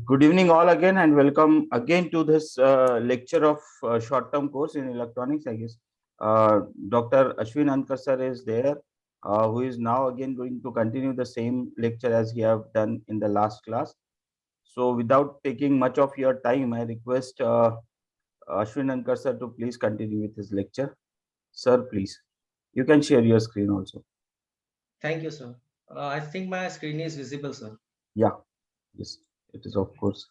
Good evening, all again, and welcome again to this lecture of short-term course in electronics. I guess Dr. Ashwin Ankar sir is there, who is now again going to continue the same lecture as he have done in the last class. So, without taking much of your time, I request Ashwin Ankar sir to please continue with his lecture. Sir, please. You can share your screen also. Thank you, sir. I think my screen is visible, sir. Yeah, yes, it is of course.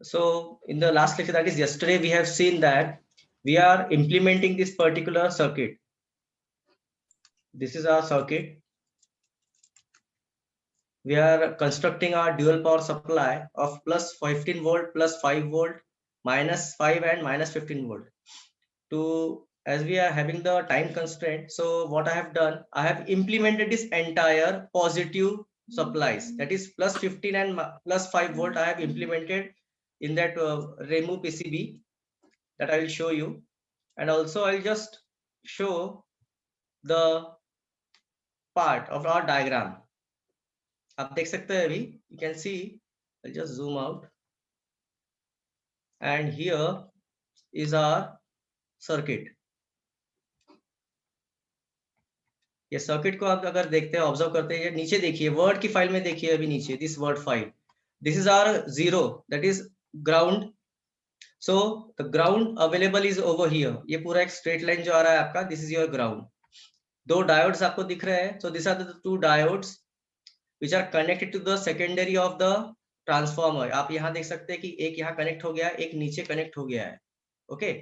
So in the last lecture, that is yesterday, we have seen that we are implementing this particular circuit. This is our circuit. We are constructing our dual power supply of plus 15 volt, plus 5 volt, minus 5 and minus 15 volt. As we are having the time constraint, so what I have done, I have implemented this entire positive supplies, that is plus 15 and plus 5 volt. I have implemented in that REMU PCB that I will show you, and also I'll just show the part of our diagram. आप देख सकते हैं अभी, you can see. I'll just zoom out, and here is our circuit. ये circuit को आप अगर देखते हैं, ऑब्जर्व करते हैं, नीचे देखिए, वर्ड की फाइल में देखिए, अभी नीचे this word file, this is our zero, that is ground. So the ground available is over here. ये पूरा एक स्ट्रेट लाइन जो आ रहा है आपका, दिस इज योर ग्राउंड. दो डायोड्स आपको दिख रहे हैं. So this are the two diodes which are connected to the secondary of the transformer. आप यहाँ देख सकते हैं कि एक यहाँ कनेक्ट हो गया, एक नीचे कनेक्ट हो गया है. Okay,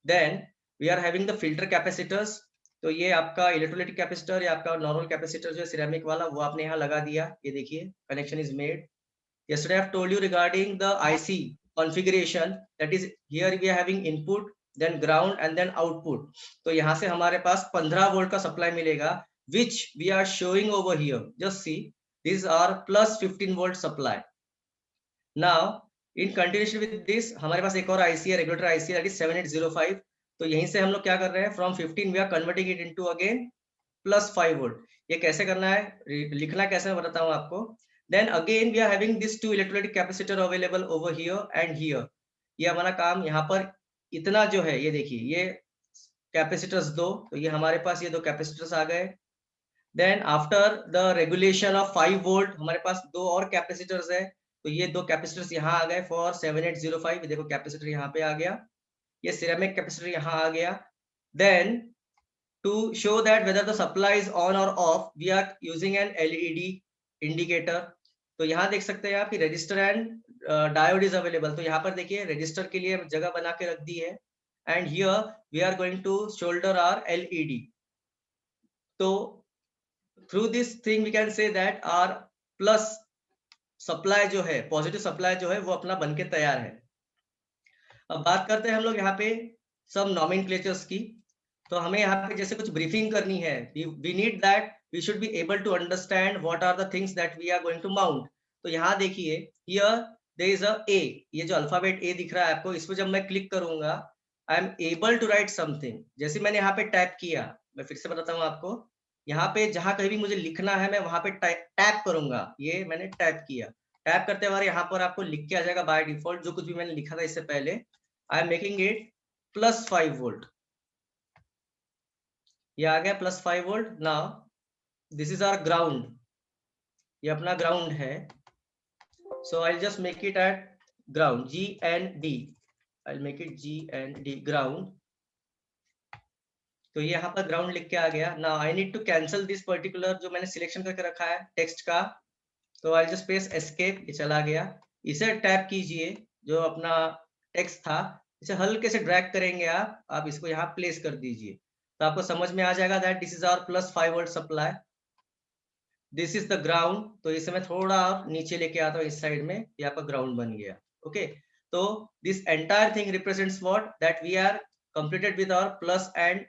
then we are having the filter capacitors. तो ये आपका इलेक्ट्रोलाइटिक कैपेसिटर या आपका नॉर्मल कैपेसिटर जो है सिरेमिक वाला, वो आपने यहाँ लगा दिया. ये देखिए, connection is made. Yesterday I have told you regarding the IC configuration, that is here we are having input, then ground and then output. तो यहाँ से हमारे पास 15 वोल्ट का सप्लाई मिलेगा, which we are showing over here. Just see, these are plus 15 volt supply. Now in continuation with this, हमारे पास एक और IC है, रेगुलेटर IC, that is 7805. तो यहीं से हम लोग क्या कर रहे हैं, from 15 we are converting it into again plus 5 volt. ये कैसे करना है, लिखना कैसे, मैं बताता हूँ आपको. Then again we are having this two electrolytic capacitor available over here and here. ये हमारा काम यहाँ पर इतना जो है, ये देखिए, ये कैपेसिटर्स दो, तो ये हमारे पास ये दो कैपेसिटर्स आ गए. Then after the regulation of 5 volt हमारे पास दो और कैपेसिटर्स है, तो ये दो कैपेसिटर्स यहाँ आ गए फॉर 7805. देखो कैपेसिटर यहाँ पे आ गया, ये सिरेमिक कैपेसिटर यहाँ आ गया. Then to show that whether the supply is on or off, we are using an LED indicator. तो यहाँ देख सकते हैं आप कि register and diode is available. तो यहाँ पर देखिए, रजिस्टर के लिए जगह बना के रख दी है, and here we are going to solder our LED. तो through this thing we can say that our plus supply जो है, पॉजिटिव सप्लाई जो है, वो अपना बन के तैयार है. अब बात करते हैं हम लोग यहाँ पे सब नॉमेनक्लेचर्स की. तो हमें यहाँ पे जैसे कुछ ब्रीफिंग करनी है, we need that we should be able to understand what are the things that we are going to mount. तो यहाँ देखिए, here there is a A, ये जो अल्फाबेट ए दिख रहा है आपको, इस पर जब मैं क्लिक करूंगा, I am able to write something. जैसे मैंने यहाँ पे टैप किया, मैं फिर से बताता हूँ आपको, यहाँ पे जहां कहीं भी मुझे लिखना है, मैं वहां पे टैप करूंगा. ये मैंने टैप किया, टैप करते हुए यहाँ पर आपको लिख के आ जाएगा बाय डिफॉल्ट, जो कुछ भी मैंने लिखा था इससे पहले. I am making it plus 5 volt. ये आ गया plus 5 volt. Now this is our ground, ये अपना ग्राउंड है. So I just make it at ground, GND. I make it GND ground. तो ये यहाँ पर ग्राउंड लिख के आ गया. Now I need to cancel this particular जो मैंने सिलेक्शन करके रखा है टेक्स्ट का. तो आई जस्ट प्रेस एस्केप, ये चला गया. इसे टैप कीजिए, जो अपना टेक्स्ट था, इसे हल्के से ड्रैग करेंगे आप इसको यहाँ प्लेस कर दीजिए, तो आपको समझ में आ जाएगा that this is our plus 5 volt supply, this is the ground. तो इसे मैं थोड़ा नीचे लेके आता हूँ इस साइड में, ये आपका ग्राउंड बन गया. ओके, तो this entire thing represents what, that we are completed with our plus and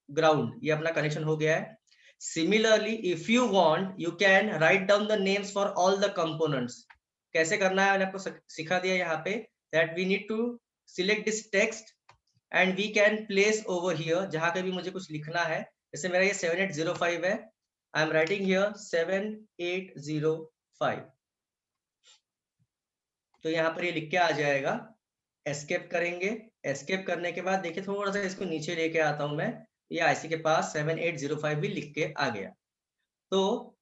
ground. ये अपना कनेक्शन हो गया है. Similarly, if you want, you can write down the names for all the components. कैसे करना है मैंने आपको सिखा दिया यहाँ पे, that we need to select this text and we can place over here जहां पे भी मुझे कुछ लिखना है. जैसे मेरा ये 7805 है, I am writing here 7805. तो यहाँ पर ये लिख के आ जाएगा, एस्केप करेंगे। एस्केप करने के बाद देखिए थोड़ा सा इसको नीचे लेके आता हूं मैं, ये आईसी के पास 7805 भी लिख के आ गया। तो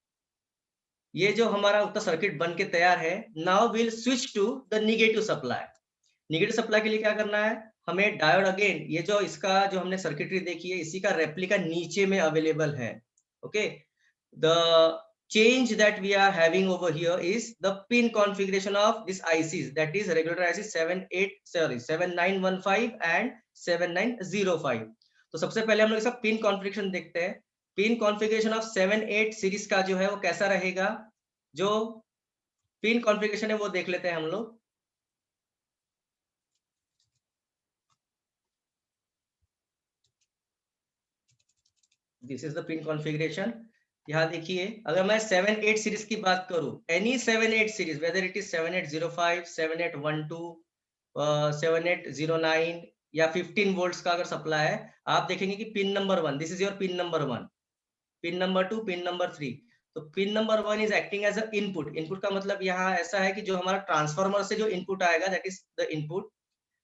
ये जो हमारा उत्तर सर्किट बन के तैयार है। Now will switch to the negative supply. Negative supply के लिए क्या करना है, हमें डायोड अगेन, ये जो इसका जो हमने सर्किटरी देखी है इसी का रेप्लिका नीचे में अवेलेबल है। Okay, the change that we are having over here is the pin configuration of this ICs, that is regulator IC 7915 and 7905। तो सबसे पहले हम लोग इसका पिन कॉन्फ़िगरेशन देखते हैं। पिन कॉन्फ़िगरेशन ऑफ 78 सीरीज का जो है वो कैसा रहेगा, जो पिन कॉन्फ़िगरेशन है वो देख लेते हैं हम लोग। This is the pin configuration. यहाँ देखिए, अगर मैं 78 सीरीज की बात करूं, any 78 series, whether it is 7805, 7812, 7809 या 15 वोल्ट्स का अगर सप्लाई है, आप देखेंगे कि pin number 1, this is your pin number 1, pin number 2, pin number 3। तो pin number 1 is acting as a input. Input का मतलब यहाँ ऐसा है कि जो हमारा ट्रांसफार्मर से जो इनपुट आएगा, that is the input.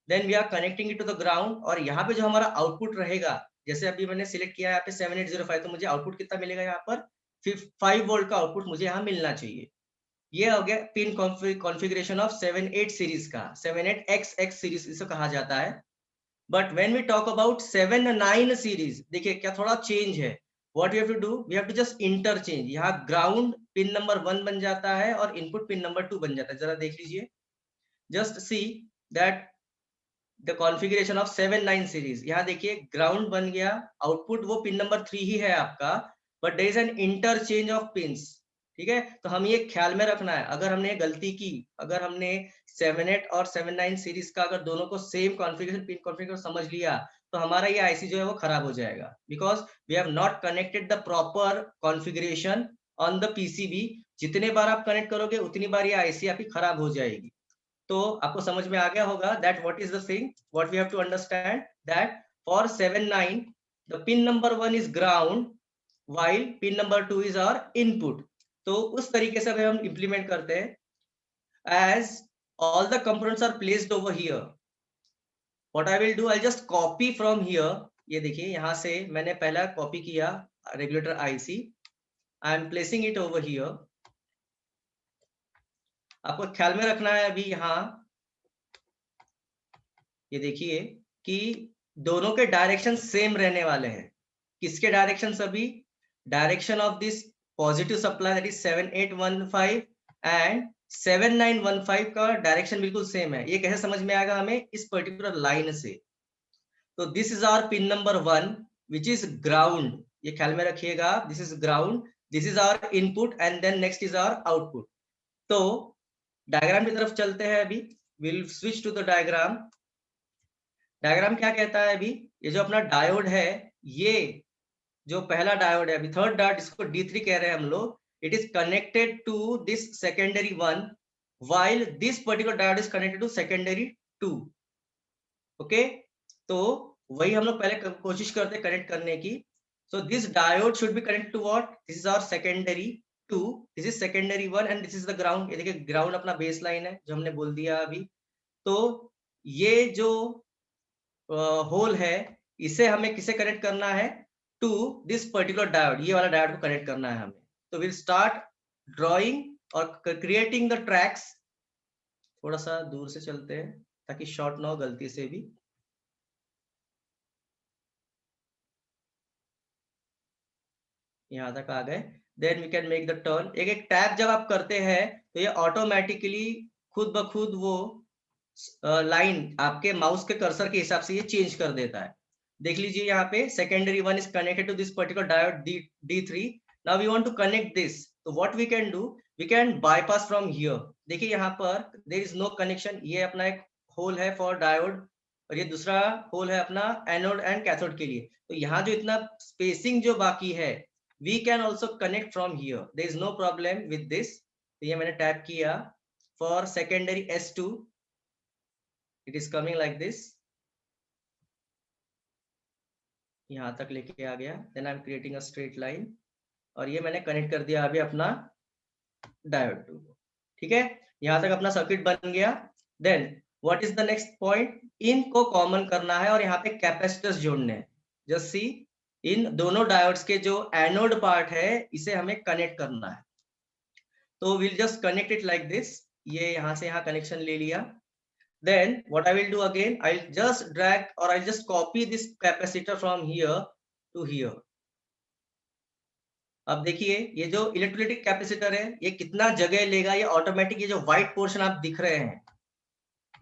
Then we are connecting it to the ground, और यहाँ पे जो हमारा आउटपुट रहेगा, जैसे अभी मैंने सिलेक्ट किया यहाँ पे 7805, तो मुझे आउटपुट कितना मिलेगा, यहाँ पर 5 वोल्ट का आउटपुट मुझे यहाँ मिलना चाहिए। ये हो गया पिन कॉन्फ़िगरेशन ऑफ 78 सीरीज का, 78XX सीरीज इसे कहा जाता है। But when we talk about 79 series, देखिए क्या थोड़ा चेंज है। What we have to do, we have to just interchange. यहाँ ग्राउंड पिन नंबर 1 बन जाता है और इनपुट पिन नंबर 2 बन जाता है। जरा देख लीजिए, just see that the configuration of 79 series. यहाँ देखिए ग्राउंड बन गया, आउटपुट वो पिन नंबर 3 ही है आपका, but there is an interchange of pins. ठीक है, तो हम ये ख्याल में रखना है, अगर हमने गलती की, अगर हमने 78 और 79 सीरीज का अगर दोनों को सेम कॉन्फ़िगरेशन, पिन कॉन्फ़िगरेशन समझ लिया, तो हमारा ये आईसी जो है वो खराब हो जाएगा, because we have not connected the proper configuration on the PCB. जितने बार आप कनेक्ट करोगे उतनी बार ये आईसी आपकी खराब हो जाएगी। तो आपको समझ में आ गया होगा that what is the thing, what we have to understand, that for 79 the pin number 1 is ground while pin number 2 is our input. तो उस तरीके से हम इंप्लीमेंट करते हैं। As all the components are placed over here, what I will do, I just copy from here. ये देखिए यहाँ से मैंने पहला कॉपी किया regulator IC, I am placing it over here. आपको ख्याल में रखना है अभी यहाँ, ये देखिए कि दोनों के डायरेक्शन सेम रहने वाले हैं। किसके डायरेक्शन अभी, direction of this positive supply that is 7815 and 7915 का डायरेक्शन बिल्कुल सेम है। ये कैसे समझ में आएगा हमें, इस पर्टिकुलर लाइन से। तो this is our pin number 1 which is ground, ये ख्याल में रखिएगा, this is ground, this is our input and then next is our output. तो डायग्राम की तरफ चलते हैं अभी, will switch to the diagram. Diagram क्या कहता है अभी, ये जो अपना डायोड है, ये जो पहला डायोड है, अभी थर्ड डायोड, इसको D3 कह रहे हैं हम लोग, it is connected to this secondary 1 while this particular diode is connected to secondary 2। Okay, तो वही हम लोग पहले कोशिश करते हैं कनेक्ट करने की। So this diode should be connect to what, this is our secondary 2, this is secondary 1 and this is the ground. ये देखिए ग्राउंड अपना बेस लाइन है जो हमने बोल दिया अभी। तो ये जो होल है, इसे हमें किसे कनेक्ट करना है, टू दिस पर्टिकुलर डायोड, ये वाला डायोड को कनेक्ट करना है हमें। तो विल स्टार्ट ड्रॉइंग और क्रिएटिंग द ट्रैक्स। थोड़ा सा दूर से चलते हैं ताकि शॉर्ट ना हो गलती से भी। यहाँ तक आ गए, then we can make the turn. एक एक टैप जब आप करते हैं तो ये ऑटोमेटिकली खुद ब खुद वो लाइन आपके माउस के कर्सर के हिसाब से ये चेंज कर देता है। देख लीजिए यहाँ पे secondary 1 is connected to this particular diode D3। Now we want to connect this, तो what we can do, we can bypass from here. देखिए यहाँ पर देयर इज नो कनेक्शन, ये अपना एक होल है फॉर डायोड और ये दूसरा होल है अपना एनोड एंड कैथोड के लिए। तो यहाँ जो इतना स्पेसिंग जो बाकी है, we can also connect from here, there is no problem with this. तो ये मैंने टैप किया for secondary S2, it is coming like this, यहाँ तक लेके आ गया। then I'm creating a straight line और ये मैंने कनेक्ट कर दिया अभी अपना डायोड 2 को। ठीक है, यहाँ तक अपना सर्किट बन गया। Then what is the next point, इनको कॉमन करना है और यहाँ पे कैपेसिटर्स जोड़ने हैं। जस्ट सी, इन दोनों डायोड्स के जो एनोड पार्ट है इसे हमें कनेक्ट करना है। तो will just connect it like this, ये यहाँ से यहाँ कनेक्शन ले लिया। Then what I will do again, I'll just drag or I'll just copy this capacitor from here to here. अब देखिए ये जो इलेक्ट्रोलाइटिक कैपेसिटर है ये कितना जगह लेगा, ये ऑटोमेटिक, ये जो व्हाइट पोर्शन आप दिख रहे हैं,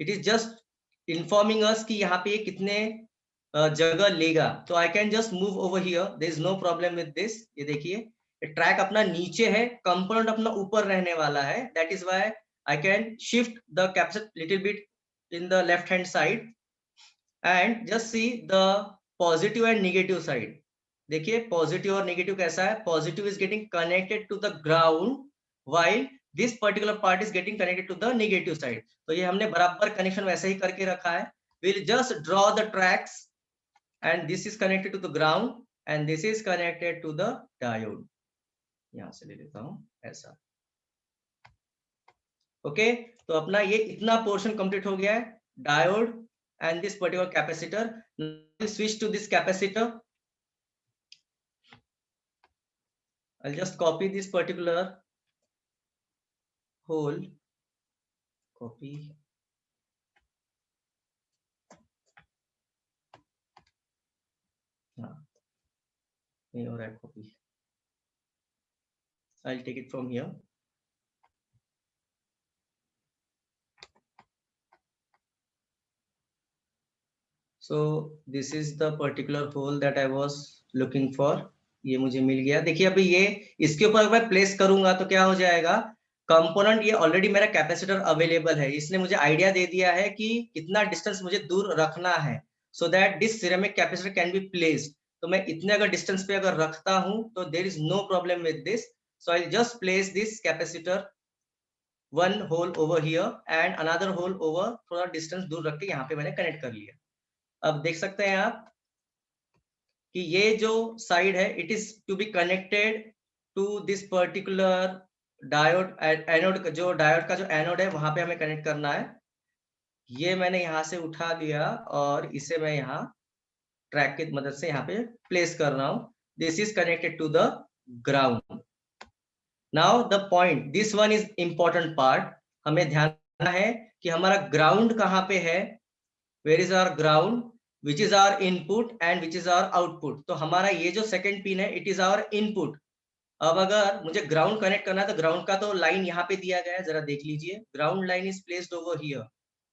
it is just informing us कि यहाँ पे ये कितने जगह लेगा। तो I can just move over here, there is no problem with this. ये देखिए ट्रैक अपना नीचे है, कंपोनेंट अपना ऊपर रहने वाला है, that is why I can shift the capacitor little bit in the left hand side and just see the positive and negative side. देखिए पॉजिटिव और नेगेटिव कैसा है, positive is getting connected to the ground while this particular part is getting connected to the negative side. तो ये हमने बराबर connection वैसे ही करके रखा है। we'll just draw the tracks and this is connected to the ground and this is connected to the diode. यहाँ से ले लेता हूँ ऐसा। ओके तो अपना ये इतना पोर्शन कंप्लीट हो गया है, diode and this particular capacitor. Switch to this capacitor, I'll just copy this particular hole, copy, नहीं हो रहा है copy, I'll take it from here. So this is the particular hole that I was looking for. ये मुझे मिल गया। देखिए अभी ये इसके ऊपर मैं प्लेस करूंगा तो क्या हो जाएगा, कंपोनेंट ये ऑलरेडी मेरा कैपेसिटर अवेलेबल है, इसने मुझे आइडिया दे दिया है कि कितना डिस्टेंस मुझे दूर रखना है, so that this ceramic capacitor can be placed. तो मैं इतने अगर डिस्टेंस पे अगर रखता हूं तो there is no problem with this. So I just place this capacitor one hole over here and another hole over, थोड़ा डिस्टेंस दूर रख के यहाँ पे मैंने कनेक्ट कर लिया। अब देख सकते हैं आप कि ये जो साइड है it is to be connected to this particular diode, anode, जो डायोड का जो एनोड है वहां पे हमें कनेक्ट करना है। ये मैंने यहाँ से उठा लिया और इसे मैं यहाँ ट्रैक की मदद से यहाँ पे प्लेस कर रहा हूँ। This is connected to the ground. Now the point, this one is important part, हमें ध्यान रखना है कि हमारा ग्राउंड कहाँ पे है, where is our ground, which is our input and which is our output। तो हमारा ये जो सेकंड पिन है इट इज आवर इनपुट। अब अगर मुझे ग्राउंड कनेक्ट करना है तो ग्राउंड का तो लाइन यहाँ पे दिया गया है, जरा देख लीजिए, ground line is placed over here.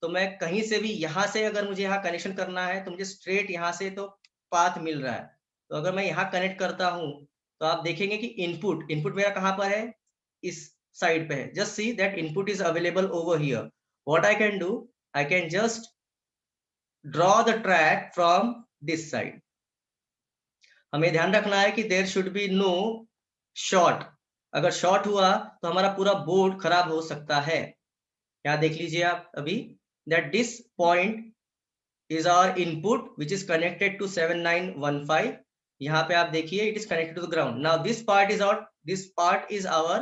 तो मैं कहीं से भी यहाँ से अगर मुझे यहाँ कनेक्शन करना है तो मुझे स्ट्रेट यहाँ से तो पाथ मिल रहा है। तो अगर मैं यहाँ कनेक्ट करता हूँ तो आप देखेंगे कि इनपुट, इनपुट मेरा कहाँ पर है, इस साइड पे है। Just see that input is available over here. What I can do, I can just draw the track from this side। हमें ध्यान रखना है कि there should be no short। अगर शॉर्ट हुआ तो हमारा पूरा बोर्ड खराब हो सकता है। यहाँ देख लीजिए आप अभी that this point is our input which is connected to 7915। यहाँ पे आप देखिए it is connected to the ground। now this part is out, this part is our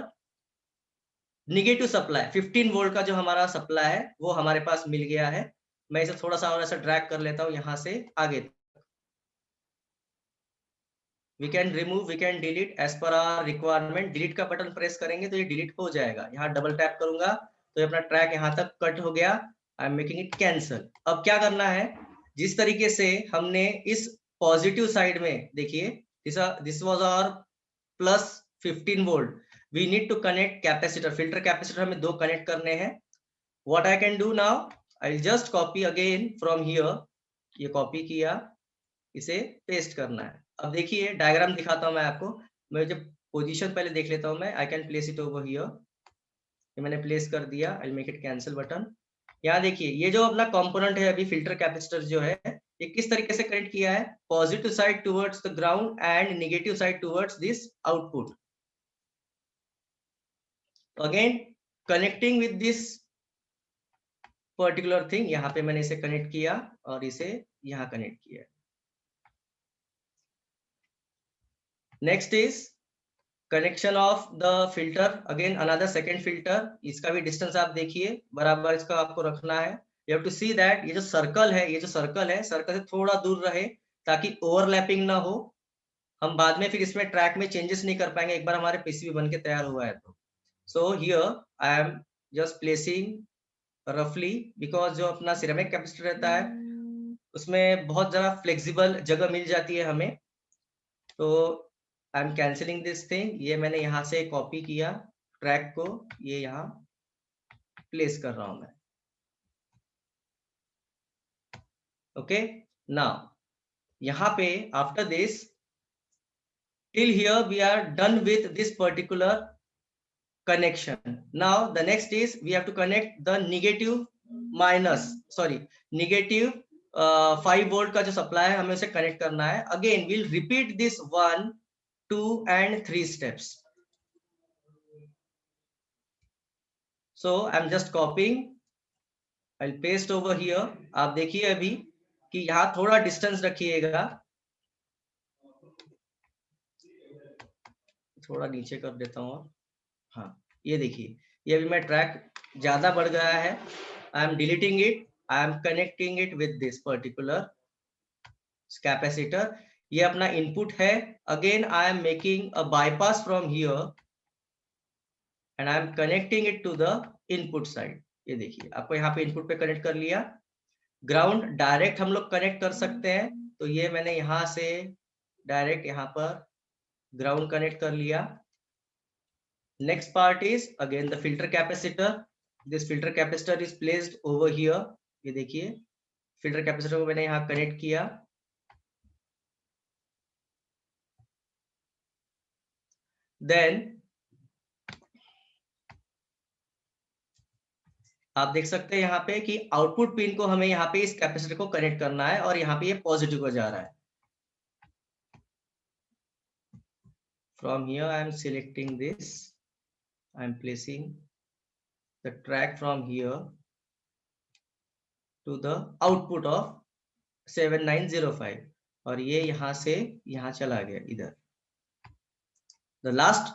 negative supply, 15 volt का जो हमारा सप्लाई है वो हमारे पास मिल गया है। मैं इसे थोड़ा सा और ऐसा ड्रैग कर लेता हूँ यहाँ से आगे। We can remove, we can delete as per our requirement. Delete का बटन प्रेस करेंगे तो ये डिलीट हो जाएगा। यहाँ डबल टैप करूंगा तो ये अपना ट्रैक यहाँ तक कट हो गया। आई एम मेकिंग इट कैंसल। अब क्या करना है, जिस तरीके से हमने इस पॉजिटिव साइड में देखिए this was our plus 15 volt, we need to connect capacitor, filter capacitor हमें दो कनेक्ट करने हैं। What I can do now, I just copy again from here, ये कॉपी किया, इसे पेस्ट करना है। अब देखिए डायग्राम दिखाता हूं मैं आपको। मैं जब पोजीशन पहले देख लेता हूं मैं, I can place it over here, ये मैंने प्लेस कर दिया। आई मेक इट कैंसिल बटन। यहाँ देखिए ये जो अपना कंपोनेंट है अभी फिल्टर कैपेसिटर जो है ये किस तरीके से कनेक्ट किया है, positive side towards the ground and negative side towards this output. Again connecting with this particular thing, यहाँ पे मैंने इसे कनेक्ट किया और इसे यहाँ कनेक्ट किया। Next is connection of the filter, again another second filter, इसका भी डिस्टेंस आप देखिए बराबर इसका आपको रखना है। You have to see that ये जो सर्कल है, सर्कल से थोड़ा दूर रहे ताकि ओवरलैपिंग ना हो। हम बाद में फिर इसमें ट्रैक में चेंजेस नहीं कर पाएंगे एक बार हमारे पीसीबी बन के तैयार हुआ है तो। So here I am just placing रफली, बिकॉज जो अपना सिरेमिक कैपेसिटर रहता है उसमें बहुत ज्यादा फ्लेक्सिबल जगह मिल जाती है हमें। तो I am cancelling this thing, ये मैंने यहाँ से कॉपी किया ट्रैक को, ये यहाँ प्लेस कर रहा हूं मैं। ओके, नाउ यहाँ पे after this till here we are done with this particular connection. Now the next is we have to connect the negative 5 volt का जो सप्लाई है हमें उसे कनेक्ट करना है। Again we'll repeat this 1, 2 and 3 steps. So I'm just copying, I'll paste over here. आप देखिए अभी कि यहाँ थोड़ा डिस्टेंस रखिएगा, थोड़ा नीचे कर देता हूँ। हाँ, ये देखिए ये अभी मैं ट्रैक ज्यादा बढ़ गया है। I am deleting it, I am connecting it with this particular capacitor. ये अपना इनपुट है। Again I am making a bypass from here and I am connecting it to the input side. ये देखिए आपको यहाँ पे इनपुट पे connect कर लिया। ग्राउंड डायरेक्ट हम लोग कनेक्ट कर सकते हैं, तो ये मैंने यहाँ से डायरेक्ट यहाँ पर ग्राउंड कनेक्ट कर लिया। Next part is again the filter capacitor. This filter capacitor is placed over here. ये देखिए filter capacitor को मैंने यहाँ कनेक्ट किया। Then आप देख सकते हैं यहाँ पे कि आउटपुट पिन को हमें यहाँ पे इस कैपेसिटर को कनेक्ट करना है और यहाँ पे ये पॉजिटिव को जा रहा है। From here I am selecting this. I am placing the track from here to the output of 7905 और ये यहाँ से यहाँ चला गया इधर। The last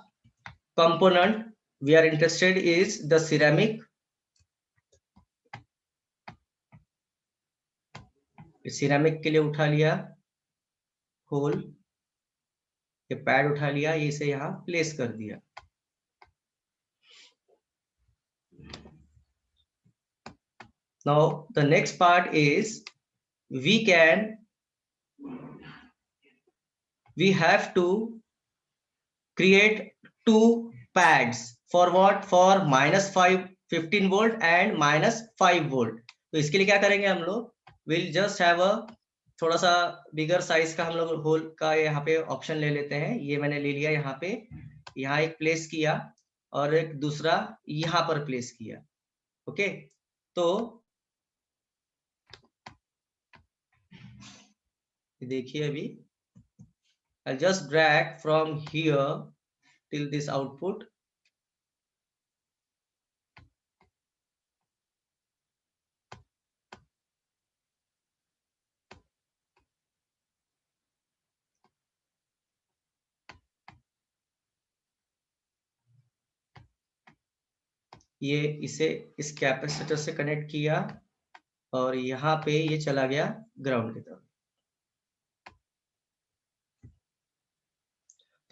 component we are interested is the ceramic. Ceramic के लिए उठा लिया होल, ये पैड उठा लिया, ये इसे यहाँ प्लेस कर दिया। Now the next part is we have to create 2 pads for what? For -5 15 volt and -5 volt. तो इसके लिए क्या करेंगे हम लोग? We'll just have a थोड़ा सा बिगर साइज का हम लोग होल का यहाँ पे ऑप्शन ले लेते हैं। ये मैंने ले लिया यहाँ पे, यहाँ एक प्लेस किया और एक दूसरा यहाँ पर प्लेस किया। ओके, तो देखिए अभी I'll just drag from here till this output. ये इसे इस कैपेसिटर से कनेक्ट किया और यहाँ पे ये चला गया ग्राउंड की तरफ।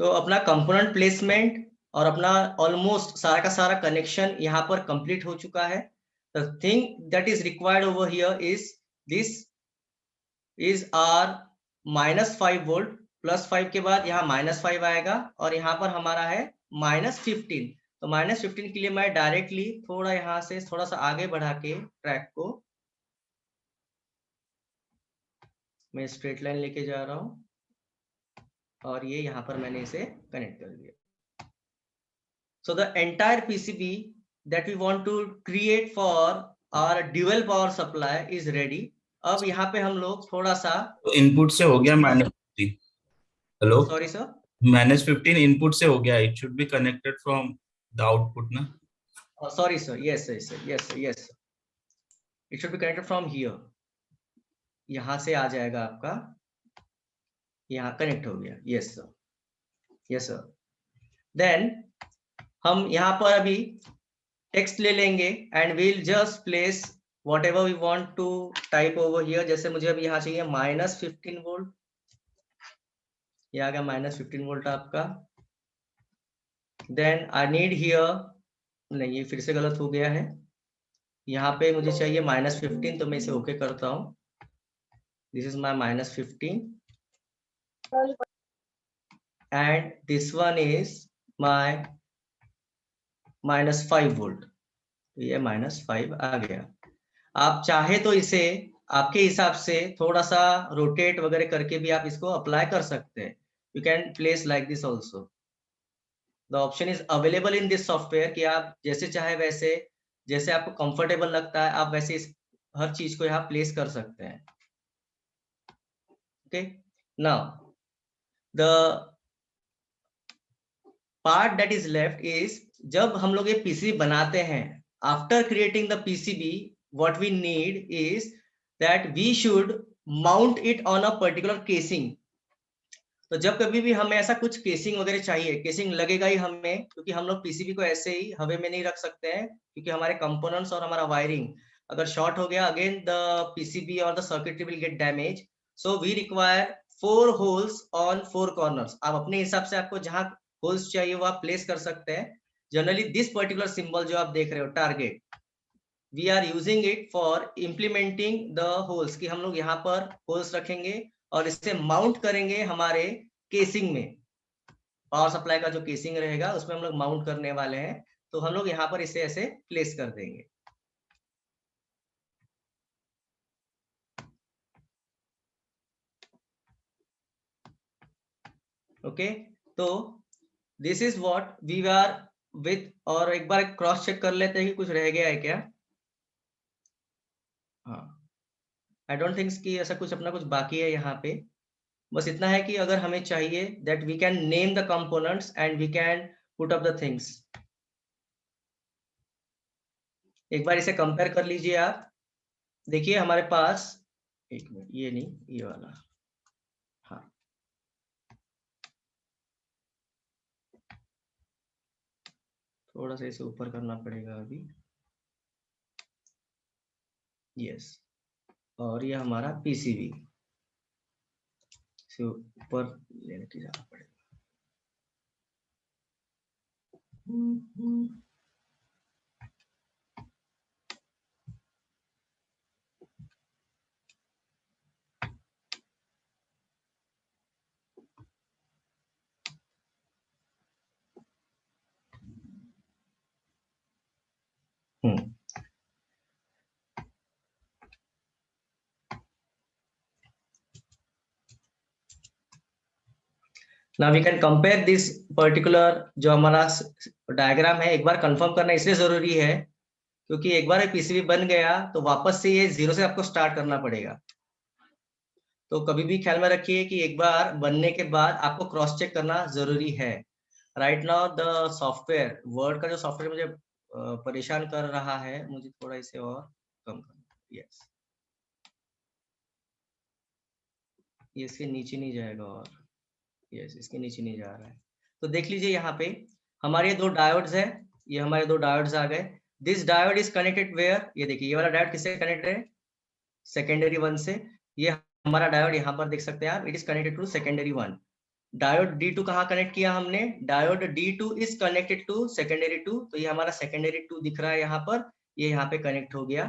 तो अपना कंपोनेंट प्लेसमेंट और अपना ऑलमोस्ट सारा का सारा कनेक्शन यहाँ पर कंप्लीट हो चुका है। The thing that is required over here is this is our -5 volt, +5 के बाद यहाँ -5 आएगा और यहाँ पर हमारा है -15। तो -15 के लिए मैं डायरेक्टली थोड़ा यहाँ से थोड़ा सा आगे बढ़ा के ट्रैक को मैं स्ट्रेट लाइन लेके जा रहा हूँ और ये यहाँ पर मैंने इसे कनेक्ट कर दिया। So the entire PCB that we want to create for our dual power supply is ready. अब यहाँ पे हम लोग थोड़ा सा इनपुट से हो गया -15। हेलो, सॉरी सर, -15 इनपुट से हो गया। It should be connected from the output ना। Sorry sir, yes yes, it should be connected from here. यहाँ से आ जाएगा आपका, यहाँ कनेक्ट हो गया। Yes sir, yes sir. Then हम यहाँ पर अभी टेक्स्ट ले लेंगे and we'll just place whatever we want to type over here. जैसे मुझे अभी यहाँ चाहिए -15 वोल्ट, ये आ गया -15 वोल्ट आपका. देन आई नीड हियर, नहीं ये फिर से गलत हो गया है, यहाँ पे मुझे चाहिए -15, तो मैं इसे ओके करता हूँ. This is my -15 and this one is my -5 volt. ये -5 आ गया. आप चाहे तो इसे आपके हिसाब से थोड़ा सा रोटेट वगैरह करके भी आप इसको अप्लाई कर सकते हैं. You can place like this also. The option is available in this software कि आप जैसे चाहे वैसे, जैसे आपको कंफर्टेबल लगता है आप वैसे हर चीज को यहाँ प्लेस कर सकते हैं. Okay, now the part that is left is, जब हम लोग ये पीसीबी बनाते हैं, after creating the PCB what we need is that we should mount it on a particular casing. तो जब कभी भी हमें ऐसा कुछ केसिंग वगैरह चाहिए, केसिंग लगेगा ही हमें, क्योंकि हम लोग पीसीबी को ऐसे ही हवा में नहीं रख सकते हैं, क्योंकि हमारे कंपोनेंट्स और हमारा वायरिंग अगर शॉर्ट हो गया, अगेन द पीसीबी और the circuitry will get damage. So we require 4 holes on 4 corners. आप अपने हिसाब से आपको जहां होल्स चाहिए वो आप प्लेस कर सकते हैं. जनरली दिस पर्टिकुलर सिंबल जो आप देख रहे हो, target, we are using it for implementing the holes, कि हम लोग यहाँ पर होल्स रखेंगे और इससे माउंट करेंगे हमारे केसिंग में. पावर सप्लाई का जो केसिंग रहेगा उसमें हम लोग माउंट करने वाले हैं, तो हम लोग यहाँ पर इसे ऐसे प्लेस कर देंगे. ओके, तो this is what we are with. और एक बार क्रॉस चेक कर लेते हैं कि कुछ रह गया है क्या. हाँ, आई डोंट थिंक कि ऐसा कुछ अपना कुछ बाकी है यहाँ पे. बस इतना है कि अगर हमें चाहिए that we can name the components and we can put up the things. एक बार इसे कंपेयर कर लीजिए आप. देखिए हमारे पास, एक मिनट, ये नहीं, ये वाला, हाँ, थोड़ा सा इसे ऊपर करना पड़ेगा अभी. यस, और ये हमारा पीसीबी, इसे ऊपर लेने की जाना पड़ेगा. Now we can compare this particular जो हमारा डायग्राम है, एक बार कंफर्म करना इसलिए जरूरी है क्योंकि एक बार पीसीबी बन गया तो वापस से ये 0 से आपको स्टार्ट करना पड़ेगा. तो कभी भी ख्याल में रखिए कि एक बार बनने के बाद आपको क्रॉस चेक करना जरूरी है. Right now the software, word का जो सॉफ्टवेयर मुझे परेशान कर रहा है, मुझे थोड़ा इसे और कम करना. यस, ये इसके नीचे नहीं जाएगा, और यस, इसके नीचे नहीं जा रहा है. तो देख लीजिए यहाँ पे हमारे 2 डायोड्स है, ये हमारे 2 डायोड्स आ गए. This diode is connected where, ये देखिए ये वाला डायोड किससे कनेक्टेड है, सेकेंडरी 1 से. ये हमारा डायोड यहाँ पर देख सकते हैं आप, it is connected to secondary 1. Diode D2 कहाँ कनेक्ट किया हमने, diode D2 is connected to secondary 2. तो ये हमारा सेकेंडरी 2 दिख रहा है यहाँ पर, ये यहाँ पे कनेक्ट हो गया.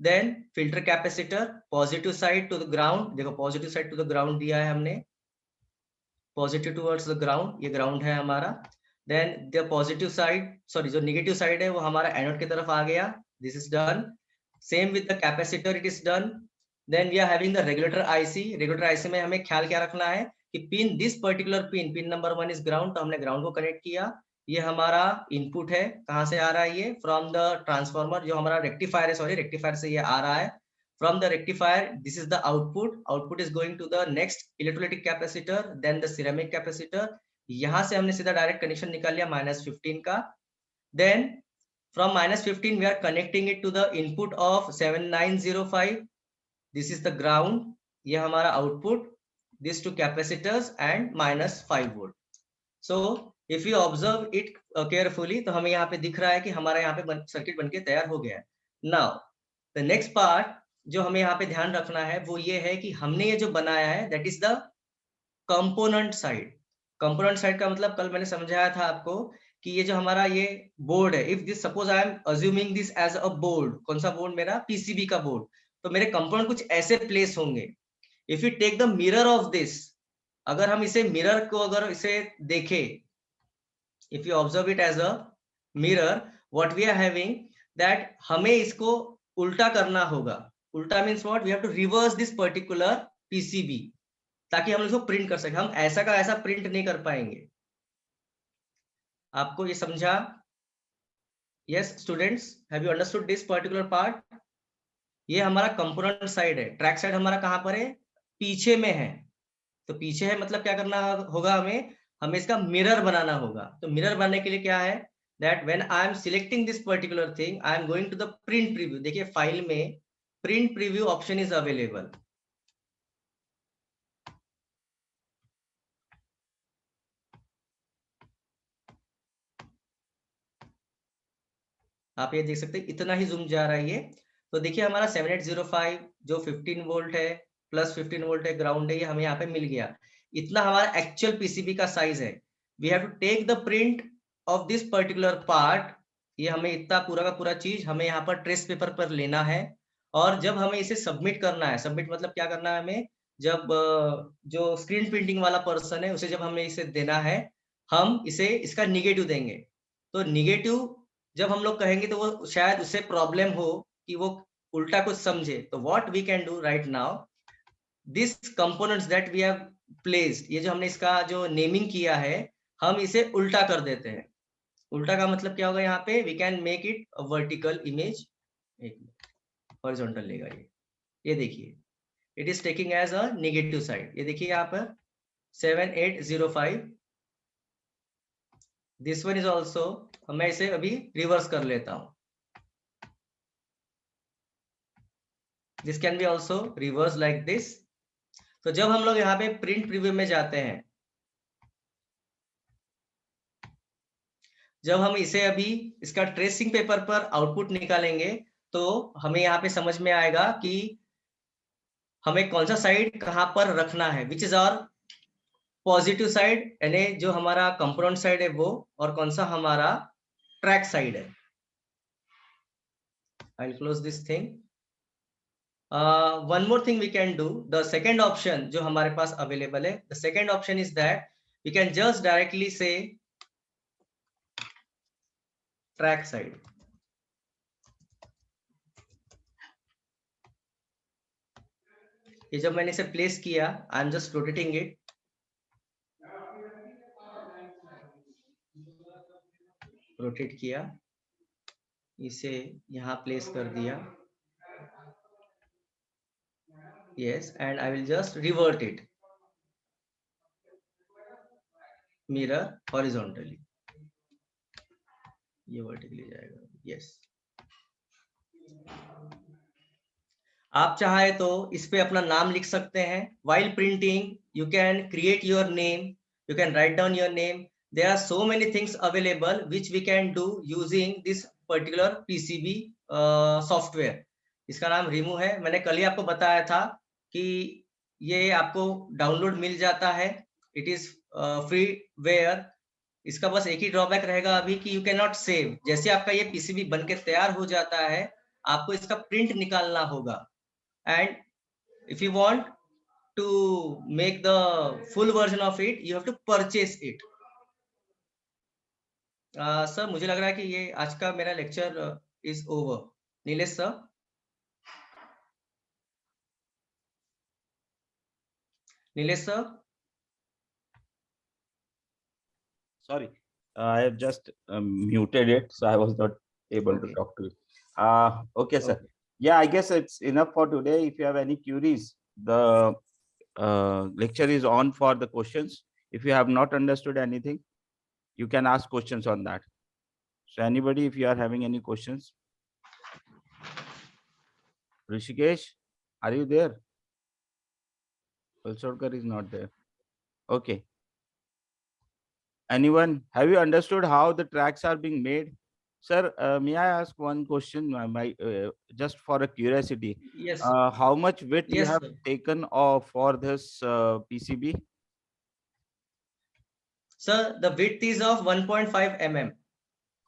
Then filter capacitor, positive side to the ground, देखो positive side to the ground दिया है हमने, पॉजिटिव टुवर्ड्स द ग्राउंड, ये ग्राउंड है हमारा. Then the positive side, sorry जो नेगेटिव साइड है वो हमारा एनोड की तरफ आ गया. This is done. Same with the capacitor, it is done. Then we are having the regulator IC. Regulator IC में हमें ख्याल क्या रखना है कि pin, this particular pin, pin number 1 is ground, तो हमने ग्राउंड को कनेक्ट किया. ये हमारा इनपुट है, कहाँ से आ रहा है ये, फ्रॉम द ट्रांसफार्मर, जो हमारा रेक्टिफायर है, सॉरी रेक्टिफायर से ये आ रहा है. From the rectifier, this is the output. Output is going to the next electrolytic capacitor, then the ceramic capacitor. यहाँ से हमने सीधा डायरेक्ट कनेक्शन निकाल लिया -15 का. Then from -15 we are connecting it to the input of 7905. This is the ground. ये हमारा output. These two capacitors and -5 volt. So if you observe it carefully, तो हमें यहाँ पे दिख रहा है कि हमारा यहाँ पे सर्किट बनके तैयार हो गया है। नाउ द नेक्स्ट पार्ट जो हमें यहाँ पे ध्यान रखना है वो ये है कि हमने ये जो बनाया है that is the component side. Component side का मतलब कल मैंने समझाया था आपको कि ये जो हमारा ये बोर्ड है, if this suppose I am assuming this as a board, कौन सा बोर्ड? मेरा पीसीबी का बोर्ड। तो मेरे कंपोनेंट कुछ ऐसे प्लेस होंगे। If you take the mirror of this, अगर हम इसे मिरर को अगर इसे देखें, if you observe it as a mirror, what we are having that हमें इसको उल्टा करना होगा। उल्टा means what? We have to reverse this particular PCB ताकि हम इसको प्रिंट कर सके। हम ऐसा का ऐसा प्रिंट नहीं कर पाएंगे। आपको ये समझा? Yes students, have you understood this particular part? ये हमारा कंपोनेंट साइड है। ट्रैक साइड हमारा कहाँ पर है? पीछे में है। तो पीछे है मतलब क्या करना होगा? हमें इसका मिरर बनाना होगा। तो मिरर बनाने के लिए क्या है? that when I am selecting this particular thing, I am going to the print preview। देखिए फाइल में print preview option is available। आप ये देख सकते हैं, इतना ही जूम जा रहा है ये। तो देखिए हमारा 7805 जो 15 वोल्ट है प्लस 15 वोल्ट है, ग्राउंड है, ये हमें यहाँ पे मिल गया। इतना हमारा एक्चुअल पीसीबी का साइज है। We have to take the print of this particular part. ये हमें इतना पूरा का पूरा चीज हमें यहाँ पर ट्रेस पेपर पर लेना है। और जब हमें इसे सबमिट करना है, सबमिट मतलब क्या करना है हमें? जब जो स्क्रीन प्रिंटिंग वाला पर्सन है उसे जब हमें इसे देना है, हम इसे इसका निगेटिव देंगे। तो निगेटिव जब हम लोग कहेंगे तो वो शायद उससे प्रॉब्लम हो कि वो उल्टा कुछ समझे। तो what we can do right now, this components that we have placed, ये जो हमने इसका जो नेमिंग किया है, हम इसे उल्टा कर देते हैं। उल्टा का मतलब क्या होगा? यहाँ पे we can make it a vertical image, एक हॉरिजॉन्टल लेगा ये देखिए, it is taking as a negative side. ये देखिए यहाँ पर 7805, दिस वन इज ऑल्सो, मैं इसे अभी रिवर्स कर लेता हूं। This can be also reverse like this. तो जब हम लोग यहाँ पे प्रिंट प्रीव्यू में जाते हैं, जब हम इसे अभी इसका ट्रेसिंग पेपर पर आउटपुट निकालेंगे, तो हमें यहाँ पे समझ में आएगा कि हमें कौन सा साइड कहाँ पर रखना है, which is our positive side, यानी जो हमारा कंपोनेंट साइड है वो, और कौन सा हमारा ट्रैक साइड है। I will close this thing. One more thing we can do, the second option जो हमारे पास अवेलेबल है, the second option is that we can just directly से ट्रैक साइड। ये जब मैंने इसे प्लेस किया, I am just rotating it, rotate किया, इसे यहाँ प्लेस कर दिया, yes, and I will just revert it, mirror horizontally, ये वर्टिकली जाएगा, यस। आप चाहे तो इस पे अपना नाम लिख सकते हैं। while printing you can create your name, you can write down your name. There are so many things available which we can do using this particular PCB software। इसका नाम रिमू है। मैंने कल ही आपको बताया था कि ये आपको डाउनलोड मिल जाता है, इट इज फ्रीवेयर। इसका बस एक ही ड्रॉबैक रहेगा अभी कि यू कैन नॉट सेव। जैसे आपका ये पीसीबी बनके तैयार हो जाता है, आपको इसका प्रिंट निकालना होगा। And if you want to make the full version of it, you have to purchase it। Sir मुझे लग रहा है कि ये आज का मेरा lecture is over. Nilesh sir, Nilesh sir, Sorry, I have just muted it, so I was not able to Okay. talk to you. Okay, sir. Okay. Yeah, I guess it's enough for today. If you have any queries, the lecture is on for the questions. If you have not understood anything, you can ask questions on that. So anybody, if you are having any questions, Rishikesh, are you there? Ulsorkar is not there. Okay. Anyone? Have you understood how the tracks are being made? Sir, may I ask one question? Just for a curiosity, Yes, how much width you yes, have sir. taken for this PCB? Sir, the width is of 1.5 mm.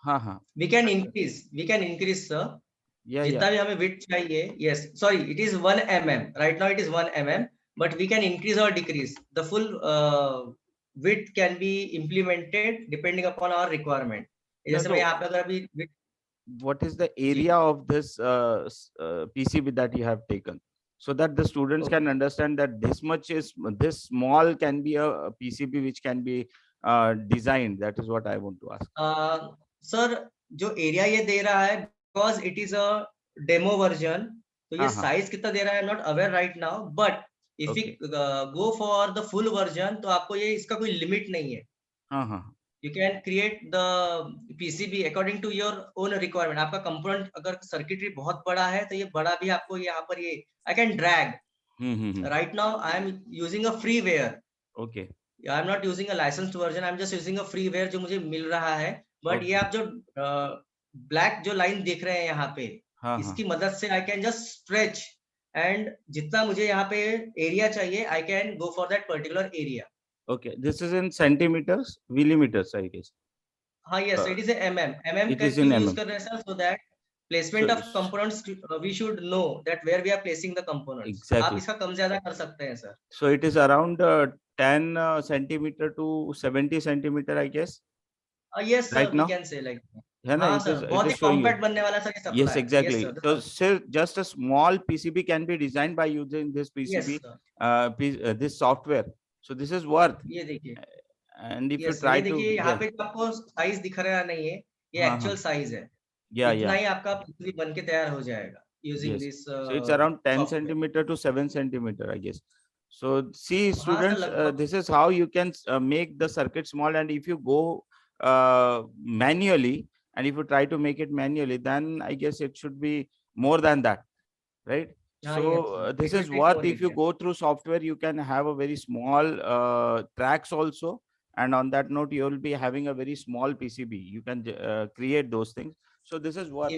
हाँ हाँ. We can increase, sir. Yeah, yeah. जितना भी हमें width चाहिए, yes, sorry, it is 1 mm. Right now it is 1 mm, but we can increase or decrease. The full width can be implemented depending upon our requirement. No, जैसे मैं यहाँ so पे अगर अभी width, what is the जी, area of this PCB that you have taken? So that the students can okay. understand that this small can be a PCB which can be designed. That is what I want to ask. Sir जो area ये दे रहा है, because it is a demo version, तो ये हाँ हाँ. Size कितना दे रहा है not aware right now, but if Okay. You go for the full version तो आपको ये इसका कोई लिमिट नहीं है. हाँ हाँ. You can create the PCB according to your own requirement. आपका कंपोनेंट अगर सर्किटरी बहुत बड़ा है तो ये बड़ा भी आपको यहाँ पर ये I can drag. Hmm. Right now I am using a freeware. Okay. I am not using a licensed version, I am just using a freeware जो मुझे मिल रहा है. बट ये Okay. आप जो ब्लैक जो लाइन देख रहे हैं यहाँ पे, हाँ हाँ. इसकी मदद से I can just stretch, and जितना मुझे यहाँ पे एरिया चाहिए I can go for that particular area. Okay. This is in centimeters, millimeters, I guess. हाँ, yes, Uh, it is mm it का is in क्यों यूज mm. कर रहे हैं sir? So that So placement of components we should know that where we are placing the components. आप exactly. इसका कम ज्यादा कर सकते हैं sir. So it is around 10 centimeter to 70 centimeter, I guess, yes right sir, we now. Can say like. है ना? हाँ It is सर, it बहुत is ही showing you. कॉम्पैक्ट बनने वाला सर ये Yes, supply. Yes exactly. Sir, So still just a small PCB can be designed by using this yes PCB, sir. this software. So this is worth. ये देखिए, And if you yes, try ये to, देखिए यहाँ yeah, पे जो आपको size दिख रहा नहीं है, ये हाँ हाँ, एक्चुअल साइज है. yeah, इतना yeah, ही आपका पीसीबी बन के तैयार हो जाएगा using yes. This So it's around 10 software. centimeter to 7 centimeter, I guess. So see, हाँ सर, students, लगभग. this is how you can make the circuit small. And if you go manually, and if you try to make it manually, then I guess it should be more than that, right? हाँ, So yes sir, this it will is take worth. More If you detail. go through software, you can have a very small tracks also. And on that note, you will be having a very small PCB. You can create those things. So this is worth.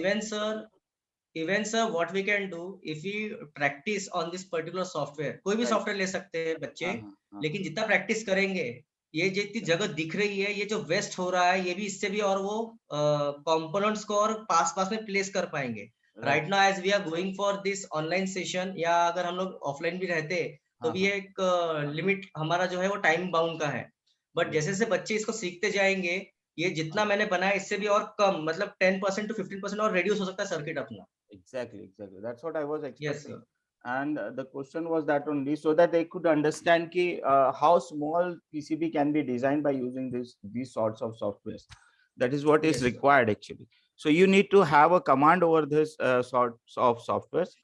Even sir what we can do if you practice on this particular software. कोई भी Right. Software ले सकते हैं बच्चे, हाँ, हाँ, हाँ. लेकिन जितना प्रैक्टिस करेंगे, ये जितनी जगह दिख रही है, ये जो वेस्ट हो रहा है, ये भी इससे भी और वो कंपोनेंट्स को और पास पास में प्लेस कर पाएंगे. Right. Right now as we are going for this online session, या अगर हम लोग ऑफलाइन भी रहते तो हाँ, भी हाँ. एक लिमिट हमारा जो है वो टाइम बाउंड का है. But Yes. जैसे जैसे बच्चे इसको सीखते जाएंगे, ये जितना मैंने बनाया इससे भी और कम, मतलब 10% to 15% और reduce हो सकता है सर्किट अपना. Exactly, exactly. That's what I was Yes, expecting. sir. And the question was that only so that they could understand how small PCB can be designed by using these sorts of softwares. That is what is Yes, sir. required actually. So you need to have a command over this sorts of softwares,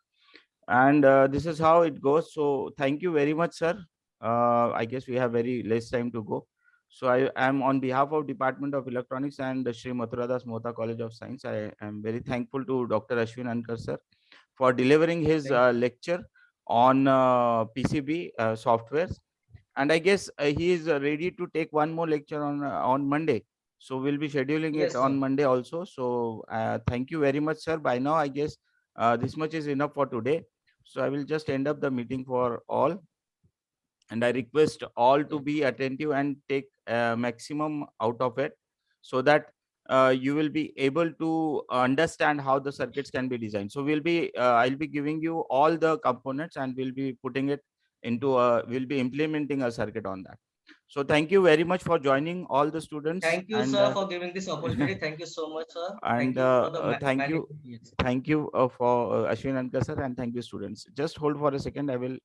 and this is how it goes. So thank you very much, sir. I guess we have very less time to go. So I am on behalf of Department of Electronics and Shri Mathuradas Mohta College of Science. I am very thankful to Dr. Ashwin Ankar sir for delivering his Thank you. lecture on PCB softwares. And I guess he is ready to take one more lecture on Monday. So we'll be scheduling Yes, it on sir. Monday also. So thank you very much, sir. By now, I guess this much is enough for today. So I will just end up the meeting for all. And I request all to Yeah. be attentive and take maximum out of it, so that you will be able to understand how the circuits can be designed. So I'll be giving you all the components, and we'll be putting it into we'll be implementing a circuit on that. So thank you very much for joining all the students. Thank you, And sir, for giving this opportunity. Thank you so much, sir. and Thank you for the thank you yes. for Ashwin Ankar sir, and thank you students. Just hold for a second. I will